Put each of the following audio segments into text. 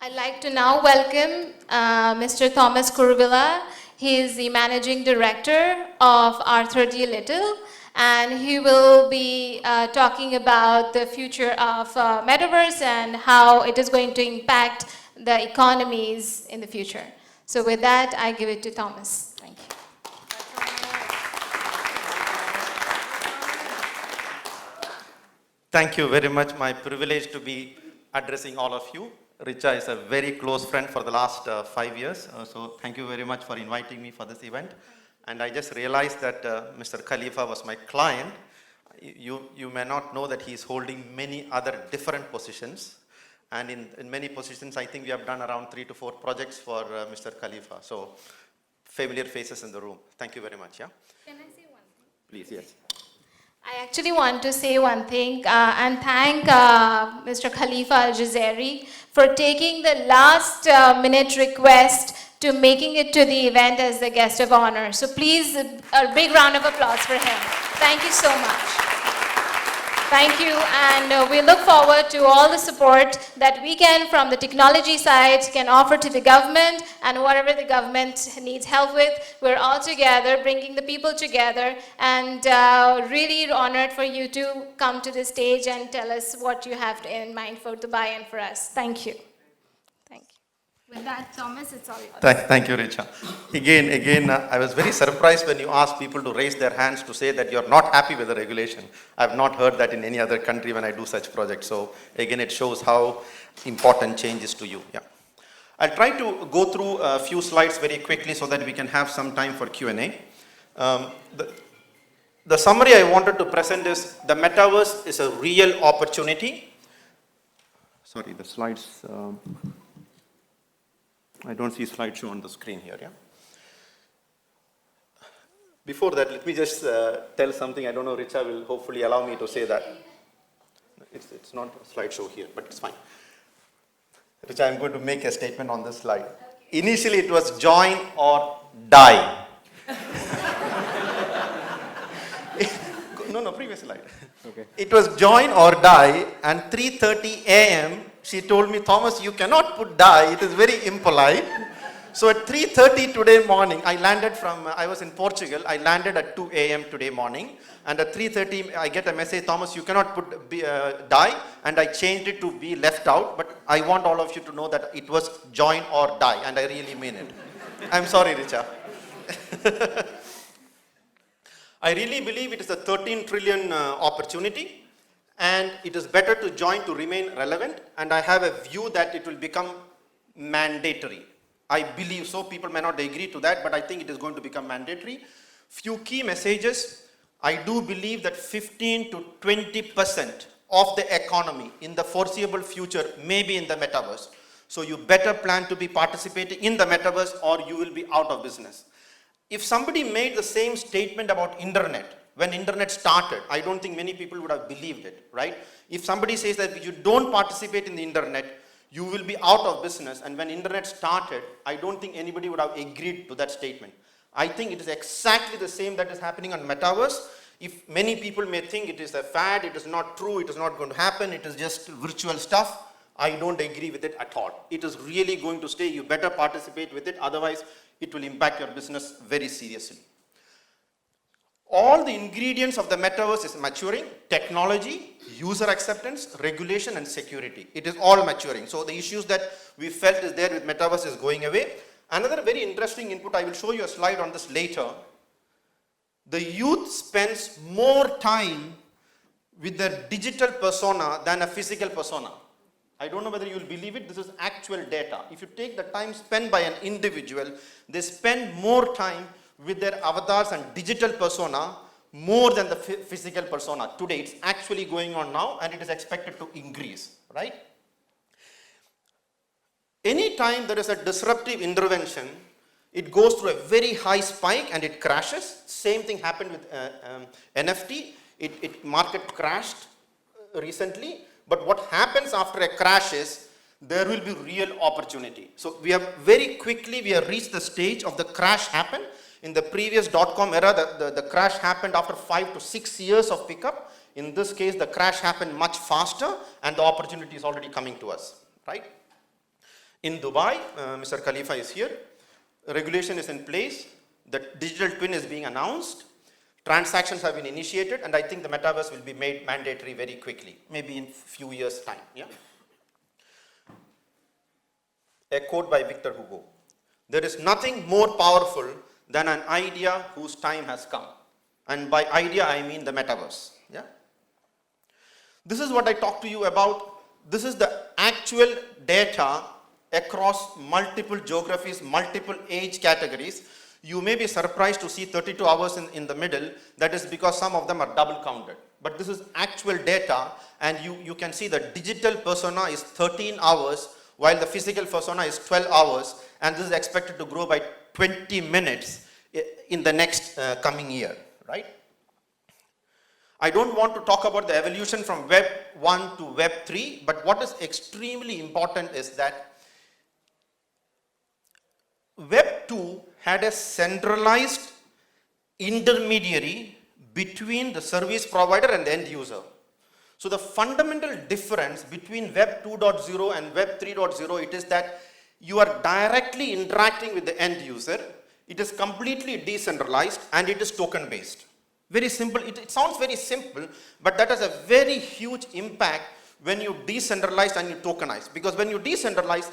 I'd like to now welcome Mr. Thomas Kuruvilla. He is the Managing Director of R30 Little, and he will be talking about the future of Metaverse and how it is going to impact the economies in the future. So with that, I give it to Thomas. Thank you. Thank you very much. My privilege to be addressing all of you. Richa is a very close friend for the last 5 years. So thank you very much for inviting me for this event. And I just realized that Mr. Khalifa was my client. You may not know that he is holding many other different positions. And in many positions, I think we have done around 3 to 4 projects for Mr. Khalifa. So familiar faces in the room. Thank you very much. Yeah. Can I say one thing? Please, yes. I actually want to say one thing and thank Mr. Khalifa Al-Jazairi for taking the last minute request to making it to the event as the guest of honor. So please, a big round of applause for him. Thank you so much. Thank you, and we look forward to all the support that we can from the technology side can offer to the government, and whatever the government needs help with, we're all together, bringing the people together, and really honored for you to come to the stage and tell us what you have in mind for the buy-in for us. Thank you. Thank you. With that, Thomas, it's all yours. Thank you, Richa. Again, I was very surprised when you asked people to raise their hands to say that you're not happy with the regulation. I've not heard that in any other country when I do such projects. So again, it shows how important change is to you. Yeah. I'll try to go through a few slides very quickly so that we can have some time for Q&A. The summary I wanted to present is the metaverse is a real opportunity. Sorry, the slides. I don't see slideshow on the screen here, yeah? Before that, let me just tell something. I don't know, Richa will hopefully allow me to say that. It's not a slideshow here, but it's fine. Richa, I'm going to make a statement on this slide. Okay. Initially, it was join or die. No, previous slide. Okay. It was join or die, and 3:30 a.m., she told me, Thomas, you cannot put die. It is very impolite. So at 3:30 today morning, I was in Portugal. I landed at 2 a.m. today morning. And at 3:30, I get a message, Thomas, you cannot put die. And I changed it to be left out. But I want all of you to know that it was join or die. And I really mean it. I'm sorry, Richa. I really believe it is a 13 trillion opportunity. And it is better to join to remain relevant. And I have a view that it will become mandatory. I believe so. People may not agree to that, but I think it is going to become mandatory. Few key messages. I do believe that 15 to 20% of the economy in the foreseeable future may be in the metaverse. So you better plan to be participating in the metaverse or you will be out of business. If somebody made the same statement about internet, when internet started, I don't think many people would have believed it, right? If somebody says that if you don't participate in the internet, you will be out of business. And when internet started, I don't think anybody would have agreed to that statement. I think it is exactly the same that is happening on metaverse. If many people may think it is a fad, it is not true, it is not going to happen, it is just virtual stuff, I don't agree with it at all. It is really going to stay. You better participate with it. Otherwise, it will impact your business very seriously. All the ingredients of the metaverse is maturing: technology, user acceptance, regulation, and security. It is all maturing. So the issues that we felt is there with metaverse is going away. Another very interesting input, I will show you a slide on this later. The youth spends more time with their digital persona than a physical persona. I don't know whether you will believe it, this is actual data. If you take the time spent by an individual, they spend more time with their avatars and digital persona more than the physical persona. Today, it's actually going on now and it is expected to increase, right? Anytime there is a disruptive intervention, it goes through a very high spike and it crashes. Same thing happened with NFT. Market crashed recently, but what happens after a crash is there will be real opportunity. So we have reached the stage of the crash happened. In the previous .com era, the crash happened after 5 to 6 years of pickup. In this case, the crash happened much faster and the opportunity is already coming to us, right? In Dubai, Mr. Khalifa is here. Regulation is in place. The digital twin is being announced. Transactions have been initiated, and I think the metaverse will be made mandatory very quickly, maybe in few years' time. Yeah. A quote by Victor Hugo: "There is nothing more powerful than an idea whose time has come." And by idea, I mean the metaverse. Yeah. This is what I talked to you about. This is the actual data across multiple geographies, multiple age categories. You may be surprised to see 32 hours in the middle. That is because some of them are double counted. But this is actual data, and you can see the digital persona is 13 hours, while the physical persona is 12 hours, and this is expected to grow by 20 minutes in the next coming year, right? I don't want to talk about the evolution from Web 1 to Web 3, but what is extremely important is that Web 2 had a centralized intermediary between the service provider and the end user. So the fundamental difference between Web 2.0 and Web 3.0, it is that you are directly interacting with the end user. It is completely decentralized, and it is token based. Very simple. It sounds very simple, but that has a very huge impact when you decentralize and you tokenize. Because when you decentralize,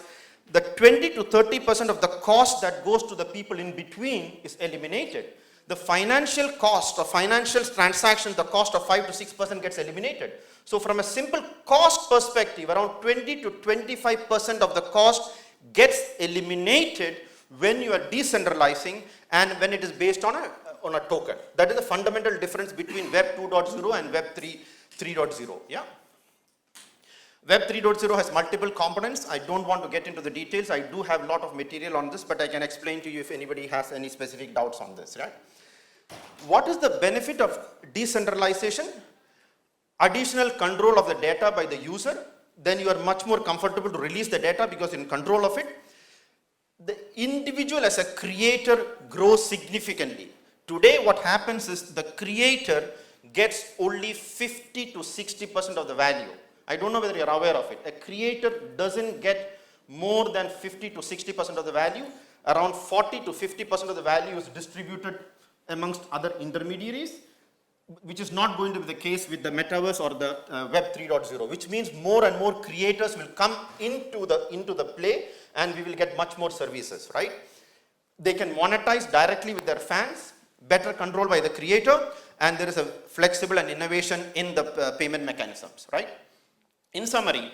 the 20 to 30% of the cost that goes to the people in between is eliminated. The financial cost of financial transactions, the cost of 5 to 6% gets eliminated. So from a simple cost perspective, around 20 to 25% of the cost gets eliminated when you are decentralizing and when it is based on a token. That is the fundamental difference between Web 2.0 and Web 3.0. Yeah. Web 3.0 has multiple components. I don't want to get into the details. I do have a lot of material on this, but I can explain to you if anybody has any specific doubts on this, right? What is the benefit of decentralization? Additional control of the data by the user. Then you are much more comfortable to release the data because you're in control of it. The individual as a creator grows significantly. Today what happens is the creator gets only 50 to 60% of the value. I don't know whether you're aware of it. A creator doesn't get more than 50 to 60% of the value. Around 40 to 50% of the value is distributed amongst other intermediaries, which is not going to be the case with the metaverse or the Web 3.0, which means more and more creators will come into the play, and we will get much more services, right? They can monetize directly with their fans, better control by the creator, and there is a flexible and innovation in the payment mechanisms, right? In summary,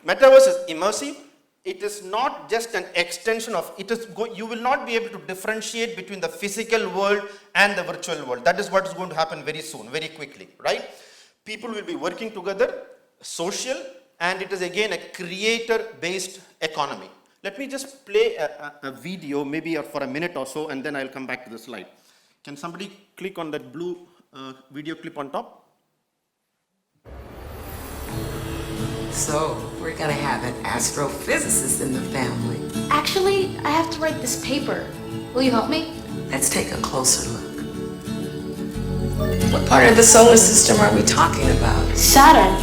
metaverse is immersive. It is not just an extension of, you will not be able to differentiate between the physical world and the virtual world. That is what is going to happen very soon, very quickly, right? People will be working together, social, and it is again a creator-based economy. Let me just play a video, maybe for a minute or so, and then I'll come back to the slide. Can somebody click on that blue video clip on top? So, we're gonna have an astrophysicist in the family. Actually, I have to write this paper. Will you help me? Let's take a closer look. What part of the solar system are we talking about? Saturn.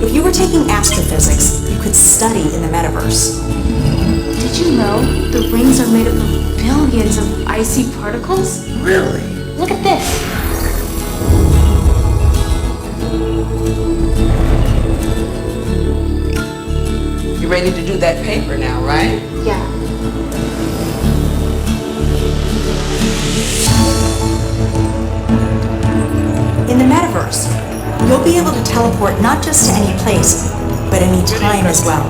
If you were taking astrophysics, you could study in the metaverse. Did you know the rings are made up of billions of icy particles? Really? Look at this. You ready to do that paper now, right? Yeah. In the metaverse, you'll be able to teleport not just to any place, but any time as well.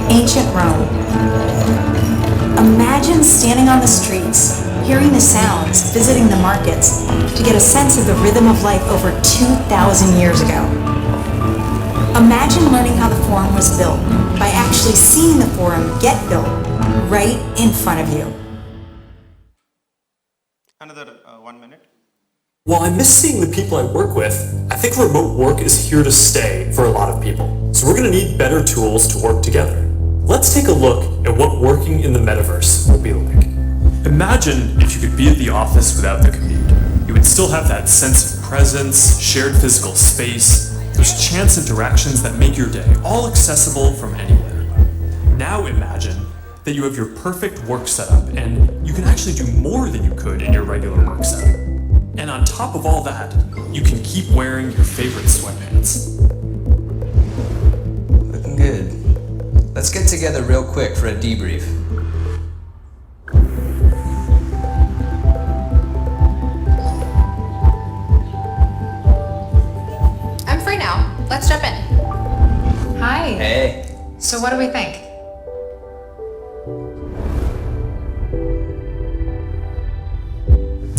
Ancient Rome. Imagine standing on the streets, hearing the sounds, visiting the markets, to get a sense of the rhythm of life over 2,000 years ago. Imagine learning how the forum was built by actually seeing the forum get built right in front of you. Another 1 minute. While I miss seeing the people I work with, I think remote work is here to stay for a lot of people. So we're going to need better tools to work together. Let's take a look at what working in the metaverse will be like. Imagine if you could be at the office without the commute. You would still have that sense of presence, shared physical space, Those chance interactions that make your day, all accessible from anywhere. Now imagine that you have your perfect work setup and you can actually do more than you could in your regular work setup. And on top of all that, you can keep wearing your favorite sweatpants. Looking good. Let's get together real quick for a debrief. I'm free now. Let's jump in. Hi. Hey. So what do we think?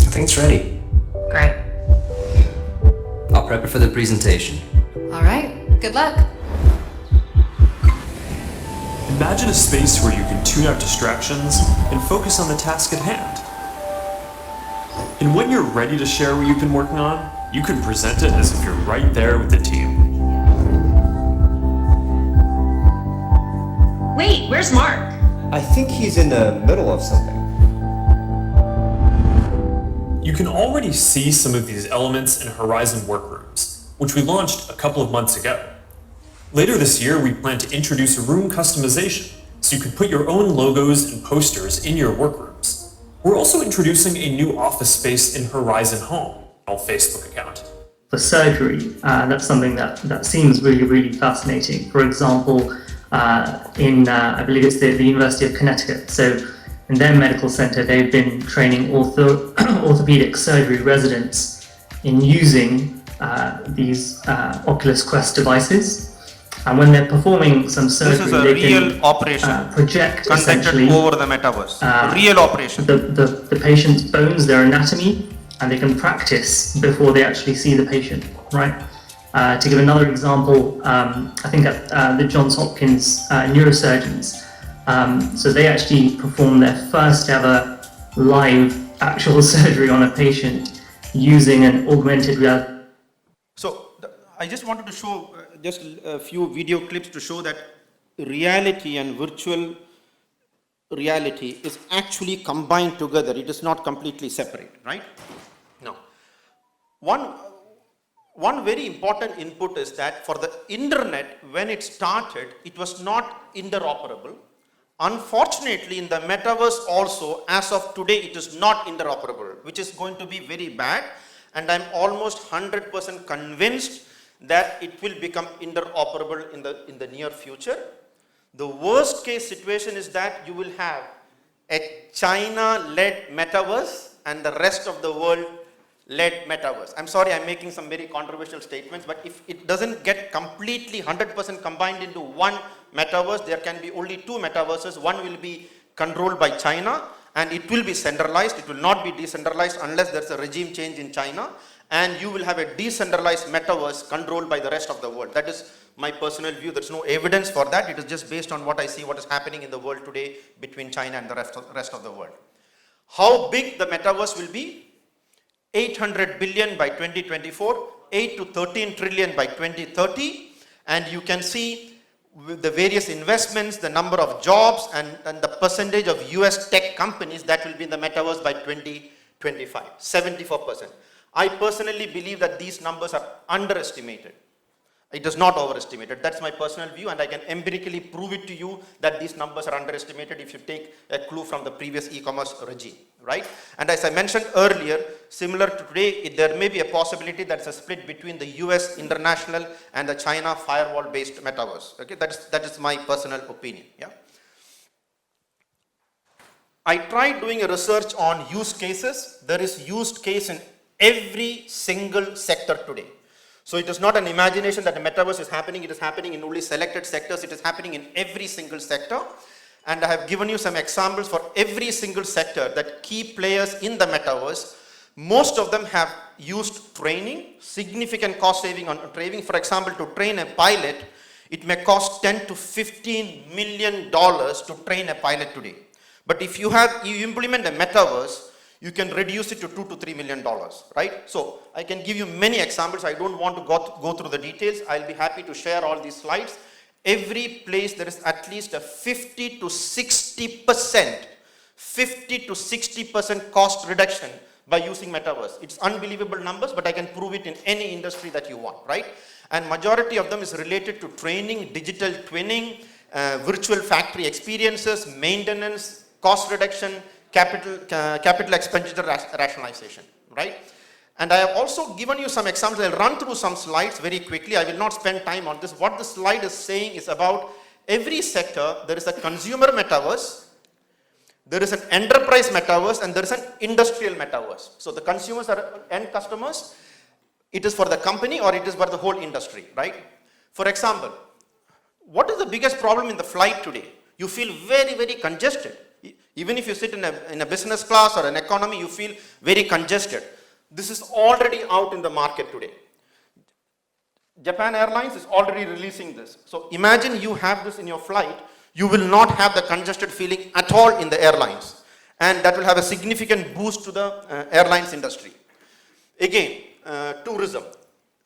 I think it's ready. Great. I'll prep it for the presentation. All right. Good luck. Imagine a space where you can tune out distractions and focus on the task at hand. And when you're ready to share what you've been working on, you can present it as if you're right there with the team. Wait, where's Mark? I think he's in the middle of something. You can already see some of these elements in Horizon Workrooms, which we launched a couple of months ago. Later this year, we plan to introduce a room customization, so you can put your own logos and posters in your workrooms. We're also introducing a new office space in Horizon Home, our Facebook account. For surgery, that's something that seems really, really fascinating. For example, I believe it's the University of Connecticut. So in their medical center, they've been training orthopedic surgery residents in using these Oculus Quest devices. And when they're performing some surgery, This is a they real can operation project conducted essentially over the metaverse. Real operation. the patient's bones, their anatomy, and they can practice before they actually see the patient, right? To give another example, I think at the Johns Hopkins neurosurgeons, so they actually performed their first ever live actual surgery on a patient using an augmented reality. So I just wanted to show just a few video clips to show that reality and virtual reality is actually combined together. It is not completely separate, right? No. One very important input is that for the internet, when it started, it was not interoperable. Unfortunately, in the metaverse also, as of today, it is not interoperable, which is going to be very bad. And I'm almost 100% convinced that it will become interoperable in the near future. The worst case situation is that you will have a China-led metaverse and the rest of the world led metaverse. I'm sorry, I'm making some very controversial statements, but if it doesn't get completely 100% combined into one metaverse, there can be only two metaverses. One will be controlled by China and it will be centralized. It will not be decentralized unless there's a regime change in China. And you will have a decentralized metaverse controlled by the rest of the world. That is my personal view. There's no evidence for that. It is just based on what I see, what is happening in the world today between China and the rest of the world. How big the metaverse will be? 800 billion by 2024, 8 to 13 trillion by 2030. And you can see with the various investments, the number of jobs and the percentage of US tech companies that will be in the metaverse by 2025, 74%. I personally believe that these numbers are underestimated. It is not overestimated. That's my personal view, and I can empirically prove it to you that these numbers are underestimated if you take a clue from the previous e-commerce regime, right? And as I mentioned earlier, similar to today, there may be a possibility that's a split between the US international and the China firewall-based metaverse. Okay, that is my personal opinion. Yeah. I tried doing a research on use cases. There is use case in every single sector today. So it is not an imagination that the metaverse is happening. It is happening in only selected sectors. It is happening in every single sector. And I have given you some examples for every single sector that key players in the metaverse, most of them have used training, significant cost saving on training. For example, to train a pilot, it may cost $10 to $15 million to train a pilot today. But if you implement a metaverse, you can reduce it to $2 to $3 million, right? So I can give you many examples. I don't want to go through the details. I'll be happy to share all these slides. Every place there is at least a 50 to 60% cost reduction by using metaverse. It's unbelievable numbers, but I can prove it in any industry that you want, right? And majority of them is related to training, digital twinning, virtual factory experiences, maintenance, cost reduction, capital expenditure rationalization, right? And I have also given you some examples. I'll run through some slides very quickly. I will not spend time on this. What the slide is saying is about every sector, there is a consumer metaverse, there is an enterprise metaverse, and there is an industrial metaverse. So the consumers are end customers. It is for the company or it is for the whole industry, right? For example, what is the biggest problem in the flight today? You feel very, very congested. Even if you sit in a business class or an economy, you feel very congested. This is already out in the market today. Japan Airlines is already releasing this. So imagine you have this in your flight, you will not have the congested feeling at all in the airlines. And that will have a significant boost to the airlines industry. Again, tourism.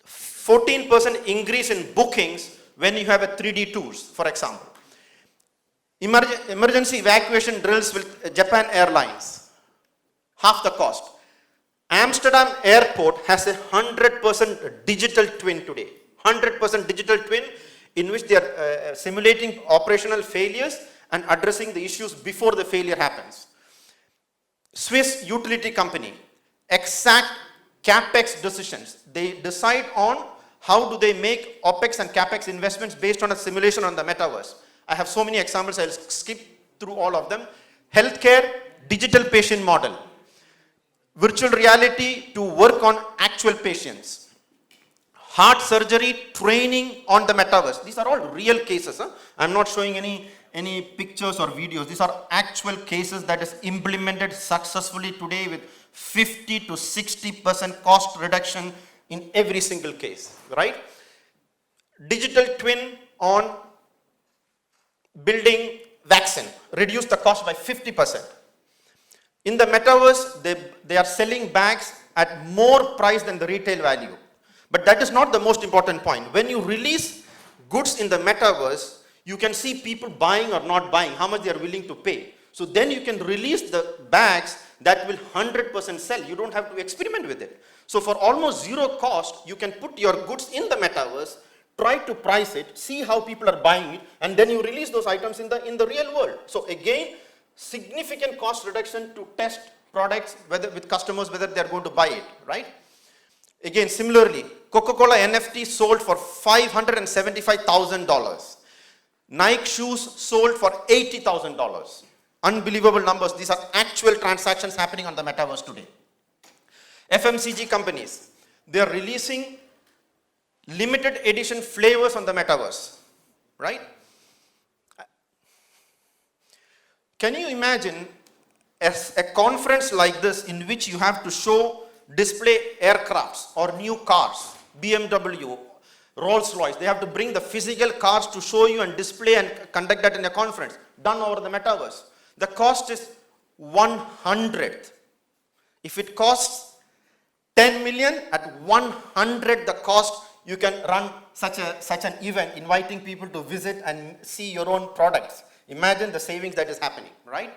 14% increase in bookings when you have a 3D tours, for example. Emergency evacuation drills with Japan Airlines, half the cost. Amsterdam Airport has a 100% digital twin today. 100% digital twin in which they are simulating operational failures and addressing the issues before the failure happens. Swiss utility company, exact CapEx decisions. They decide on how do they make OpEx and CapEx investments based on a simulation on the metaverse. I have so many examples, I'll skip through all of them. Healthcare, digital patient model. Virtual reality to work on actual patients. Heart surgery training on the metaverse. These are all real cases. I'm not showing any pictures or videos. These are actual cases that is implemented successfully today with 50 to 60% cost reduction in every single case, right? Digital twin on building vaccine, reduce the cost by 50%. In the metaverse, they are selling bags at more price than the retail value. But that is not the most important point. When you release goods in the metaverse, you can see people buying or not buying, how much they are willing to pay. So then you can release the bags that will 100% sell. You don't have to experiment with it. So for almost zero cost, you can put your goods in the metaverse, try to price it, see how people are buying it, and then you release those items in the real world. So again, significant cost reduction to test products with customers whether they are going to buy it, right? Again, similarly, Coca-Cola NFT sold for $575,000. Nike shoes sold for $80,000. Unbelievable numbers. These are actual transactions happening on the metaverse today. FMCG companies, they are releasing limited edition flavors on the metaverse, right? Can you imagine a conference like this in which you have to display aircrafts or new cars, BMW, Rolls-Royce, they have to bring the physical cars to show you and display and conduct that in a conference, done over the metaverse. The cost is 100th. If it costs 10 million, at 100 the cost, you can run such an event, inviting people to visit and see your own products. Imagine the savings that is happening, right?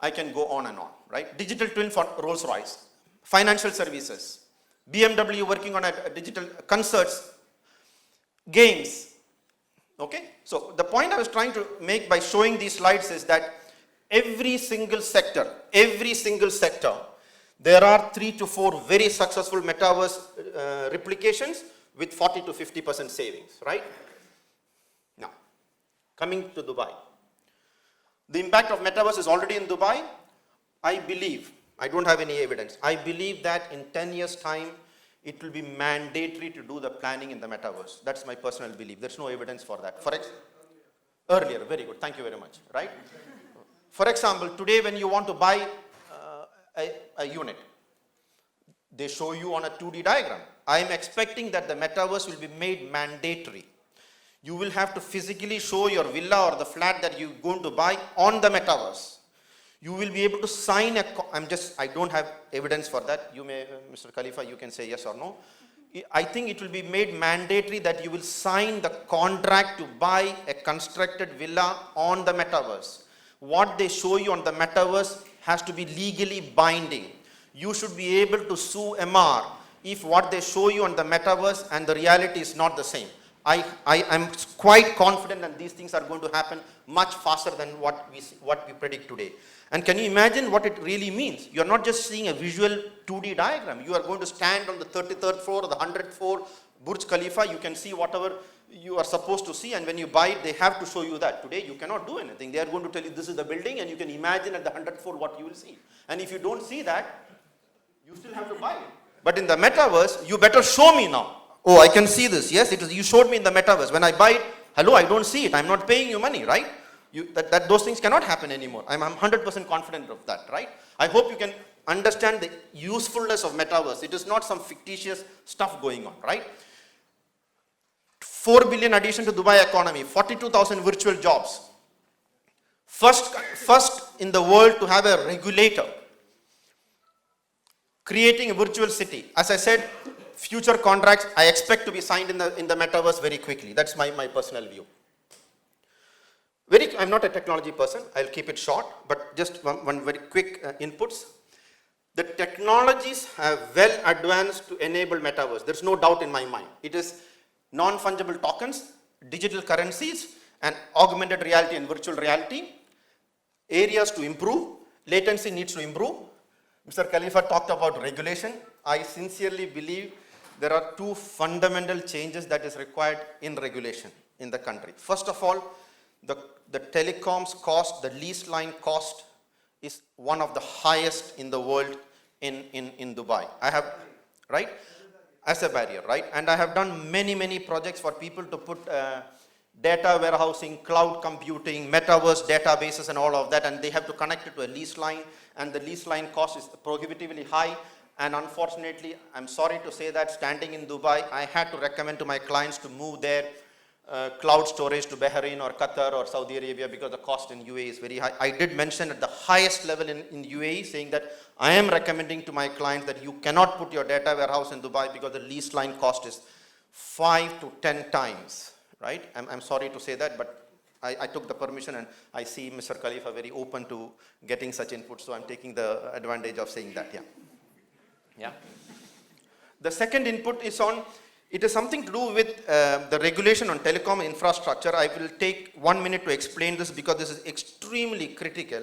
I can go on and on, right? Digital twin for Rolls-Royce. Financial services. BMW working on a digital concerts. Games. Okay? So the point I was trying to make by showing these slides is that every single sector, there are 3 to 4 very successful metaverse replications with 40 to 50% savings, right? Now, coming to Dubai. The impact of metaverse is already in Dubai. I believe, I don't have any evidence, I believe that in 10 years' time, it will be mandatory to do the planning in the metaverse. That's my personal belief. There's no evidence for that. Earlier, very good. Thank you very much, right? For example, today when you want to buy a unit, they show you on a 2D diagram. I am expecting that the metaverse will be made mandatory. You will have to physically show your villa or the flat that you're going to buy on the metaverse. You will be able to sign I don't have evidence for that. You may, Mr. Khalifa, you can say yes or no. I think it will be made mandatory that you will sign the contract to buy a constructed villa on the metaverse. What they show you on the metaverse has to be legally binding. You should be able to sue MR if what they show you on the metaverse and the reality is not the same. I am quite confident that these things are going to happen much faster than what we predict today. And can you imagine what it really means? You are not just seeing a visual 2D diagram. You are going to stand on the 33rd floor or the 100th floor, Burj Khalifa. You can see whatever you are supposed to see, and when you buy it, they have to show you that. Today, you cannot do anything. They are going to tell you this is the building, and you can imagine at the 100th floor what you will see. And if you don't see that, you still have to buy it. But in the metaverse, you better show me now. Oh, I can see this. Yes, it is. You showed me in the metaverse. When I buy it, hello, I don't see it. I'm not paying you money, right? Those things cannot happen anymore. I'm 100% confident of that, right? I hope you can understand the usefulness of metaverse. It is not some fictitious stuff going on, right? 4 billion addition to Dubai economy, 42,000 virtual jobs. First in the world to have a regulator creating a virtual city. As I said, future contracts I expect to be signed in the metaverse very quickly. That's my personal view. I'm not a technology person. I'll keep it short, but just one very quick inputs. The technologies have well advanced to enable metaverse. There's no doubt in my mind. It is non-fungible tokens, digital currencies, and augmented reality and virtual reality. Areas to improve. Latency needs to improve. Mr. Khalifa talked about regulation. I sincerely believe there are two fundamental changes that is required in regulation in the country. First of all, the telecoms cost, the lease line cost is one of the highest in the world in Dubai. I have, right? As a barrier, right? And I have done many projects for people to put data warehousing, cloud computing, metaverse databases and all of that, and they have to connect it to a lease line, and the lease line cost is prohibitively high. And unfortunately, I'm sorry to say that standing in Dubai, I had to recommend to my clients to move their cloud storage to Bahrain or Qatar or Saudi Arabia because the cost in UAE is very high. I did mention at the highest level in UAE saying that I am recommending to my clients that you cannot put your data warehouse in Dubai because the lease line cost is 5 to 10 times, right? I'm sorry to say that, but I took the permission, and I see Mr. Khalifa very open to getting such input, so I'm taking the advantage of saying that, yeah. The second input is on, it is something to do with the regulation on telecom infrastructure. I will take 1 minute to explain this because this is extremely critical.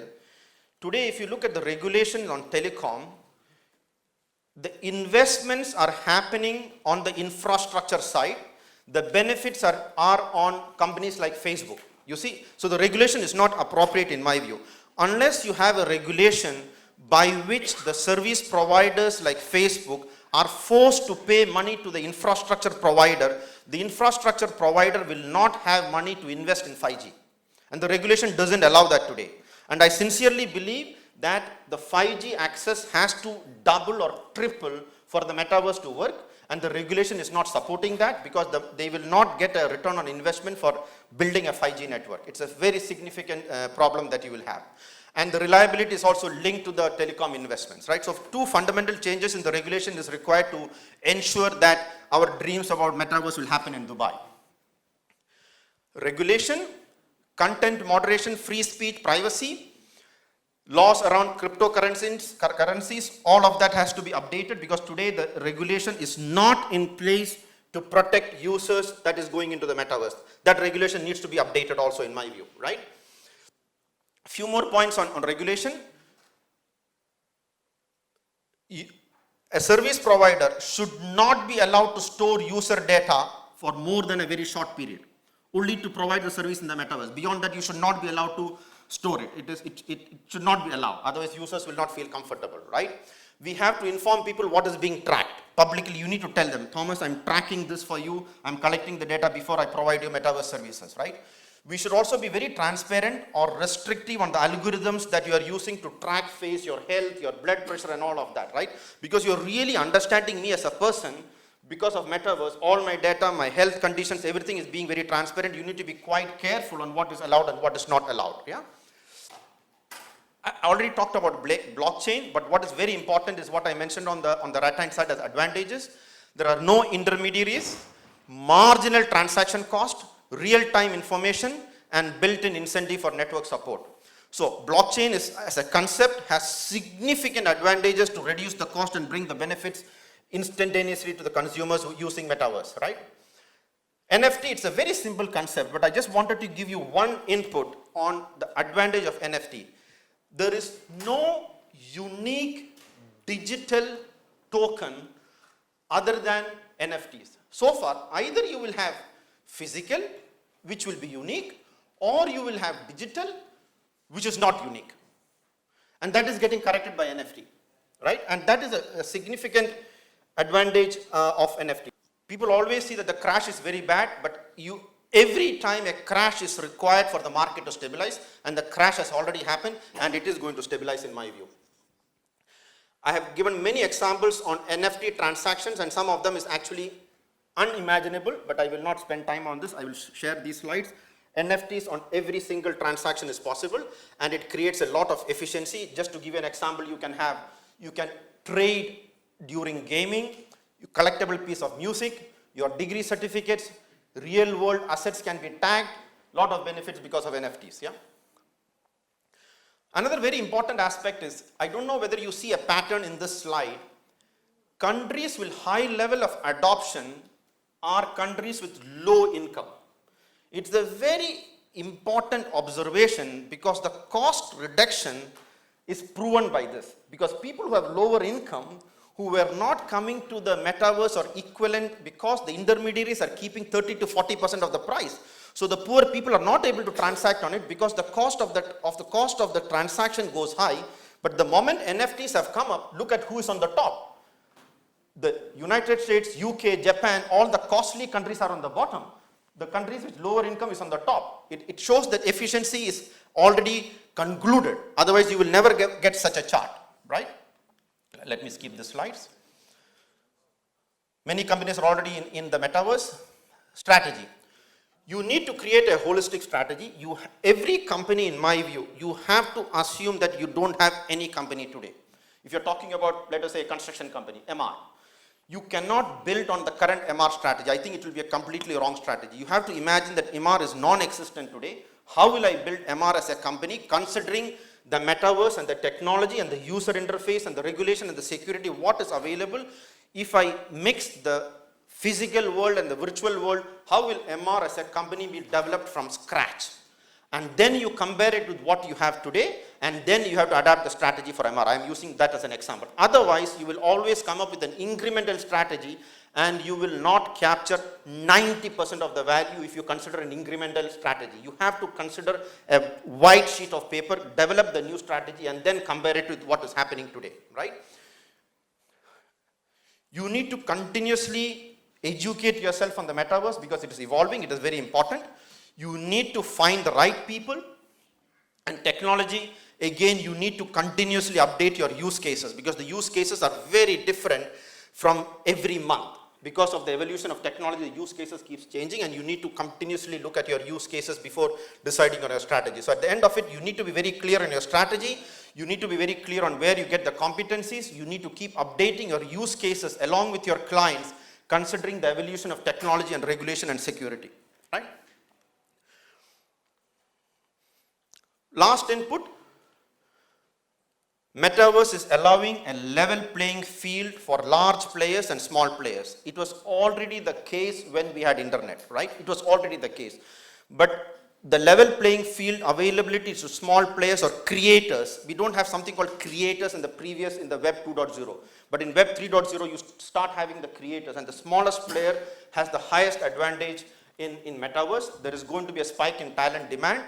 Today, if you look at the regulation on telecom, the investments are happening on the infrastructure side. The benefits are on companies like Facebook. You see, so the regulation is not appropriate in my view. Unless you have a regulation by which the service providers like Facebook are forced to pay money to the infrastructure provider, the infrastructure provider will not have money to invest in 5G. And the regulation doesn't allow that today. And I sincerely believe that the 5G access has to double or triple for the metaverse to work, and the regulation is not supporting that because they will not get a return on investment for building a 5G network. It's a very significant problem that you will have. And the reliability is also linked to the telecom investments, right? So two fundamental changes in the regulation is required to ensure that our dreams about metaverse will happen in Dubai. Regulation, content moderation, free speech, privacy, laws around cryptocurrencies, all of that has to be updated because today the regulation is not in place to protect users that is going into the metaverse. That regulation needs to be updated also in my view, right? Few more points on regulation. A service provider should not be allowed to store user data for more than a very short period, only to provide the service in the metaverse. Beyond that, you should not be allowed to store it. It should not be allowed. Otherwise, users will not feel comfortable, right? We have to inform people what is being tracked. Publicly, you need to tell them, Thomas, I'm tracking this for you. I'm collecting the data before I provide you metaverse services, right? We should also be very transparent or restrictive on the algorithms that you are using to track face, your health, your blood pressure and all of that, right? Because you're really understanding me as a person because of metaverse. All my data, my health conditions, everything is being very transparent. You need to be quite careful on what is allowed and what is not allowed, yeah? I already talked about blockchain, but what is very important is what I mentioned on the right-hand side as advantages. There are no intermediaries, marginal transaction cost, real-time information, and built-in incentive for network support. So blockchain as a concept has significant advantages to reduce the cost and bring the benefits instantaneously to the consumers who are using Metaverse, right? NFT, it's a very simple concept, but I just wanted to give you one input on the advantage of NFT. There is no unique digital token other than NFTs. So far, either you will have physical, which will be unique, or you will have digital, which is not unique. And that is getting corrected by NFT, right? And that is a significant advantage of NFT. People always see that the crash is very bad, but every time a crash is required for the market to stabilize, and the crash has already happened, and it is going to stabilize in my view. I have given many examples on NFT transactions, and some of them is actually unimaginable, but I will not spend time on this. I will share these slides. NFTs on every single transaction is possible, and it creates a lot of efficiency. Just to give you an example, you can trade during gaming, collectible piece of music, your degree certificates, real world assets can be tagged, lot of benefits because of NFTs, yeah? Another very important aspect is, I don't know whether you see a pattern in this slide, countries with high level of adoption are countries with low income. It's a very important observation because the cost reduction is proven by this. Because people who have lower income, who were not coming to the metaverse or equivalent because the intermediaries are keeping 30 to 40% of the price. So the poor people are not able to transact on it because the cost of the transaction goes high. But the moment NFTs have come up, look at who is on the top. The United States, UK, Japan, all the costly countries are on the bottom. The countries with lower income is on the top. It shows that efficiency is already concluded. Otherwise, you will never get such a chart, right? Let me skip the slides. Many companies are already in the metaverse. Strategy. You need to create a holistic strategy. Every company, in my view, you have to assume that you don't have any company today. If you're talking about, let us say, a construction company, MR, you cannot build on the current MR strategy. I think it will be a completely wrong strategy. You have to imagine that MR is non-existent today. How will I build MR as a company considering the metaverse and the technology and the user interface and the regulation and the security, what is available? If I mix the physical world and the virtual world, how will MR as a company be developed from scratch? And then you compare it with what you have today, and then you have to adapt the strategy for MR. I am using that as an example. Otherwise, you will always come up with an incremental strategy, and you will not capture 90% of the value if you consider an incremental strategy. You have to consider a white sheet of paper, develop the new strategy, and then compare it with what is happening today, right? You need to continuously educate yourself on the metaverse because it is evolving, it is very important. You need to find the right people, and technology, again, you need to continuously update your use cases because the use cases are very different from every month. Because of the evolution of technology, the use cases keeps changing, and you need to continuously look at your use cases before deciding on your strategy. So at the end of it, you need to be very clear on your strategy. You need to be very clear on where you get the competencies. You need to keep updating your use cases along with your clients, considering the evolution of technology and regulation and security, right? Last input, Metaverse is allowing a level playing field for large players and small players. It was already the case when we had internet, right? It was already the case. But the level playing field availability to small players or creators, we don't have something called creators in the Web 2.0. But in Web 3.0, you start having the creators, and the smallest player has the highest advantage in Metaverse. There is going to be a spike in talent demand.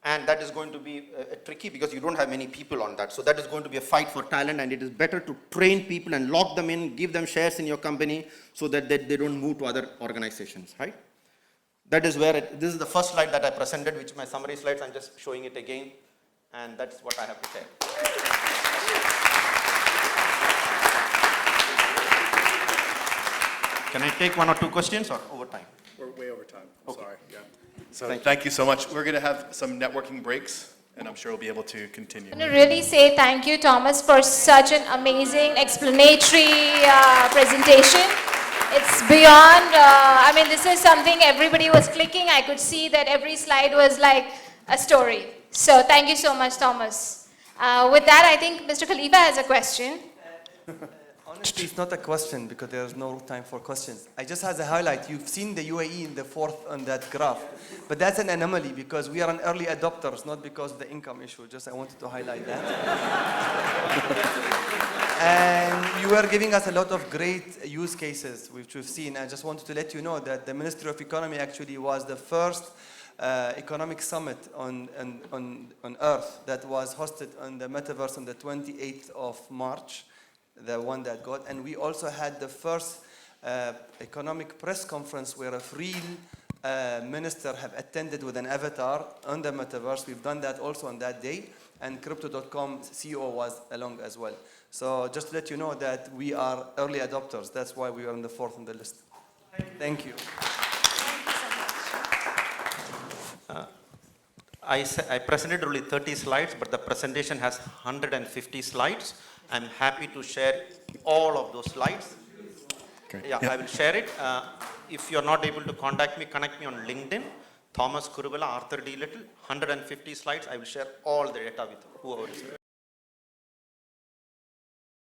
And that is going to be tricky because you don't have many people on that. So that is going to be a fight for talent, and it is better to train people and lock them in, give them shares in your company so that they don't move to other organizations, right? That is where this is the first slide that I presented, which is my summary slides. I'm just showing it again, and that's what I have to say. Can I take one or two questions or over time? We're way over time. Okay. Sorry. Yeah. So thank you so much. We're going to have some networking breaks, and I'm sure we'll be able to continue. I want to really say thank you, Thomas, for such an amazing explanatory presentation. It's beyond, this is something everybody was clicking. I could see that every slide was like a story. So thank you so much, Thomas. With that, I think Mr. Khalifa has a question. Honestly, it's not a question because there's no time for questions. I just has a highlight. You've seen the UAE in the fourth on that graph, but that's an anomaly because we are an early adopters, not because of the income issue. Just I wanted to highlight that. And you were giving us a lot of great use cases which we've seen. I just wanted to let you know that the Ministry of Economy actually was the first economic summit on Earth that was hosted on the Metaverse on the 28th of March. The one that got, and we also had the first economic press conference where a real minister have attended with an avatar on the metaverse. We've done that also on that day, and Crypto.com CEO was along as well. So just to let you know that we are early adopters. That's why we are on the fourth on the list. Thank you. I presented only 30 slides, but the presentation has 150 slides. I'm happy to share all of those slides. Great. Yeah, I will share it. If you're not able to contact me, connect me on LinkedIn. Thomas Kuruvilla, Arthur D. Little, 150 slides. I will share all the data with whoever is there.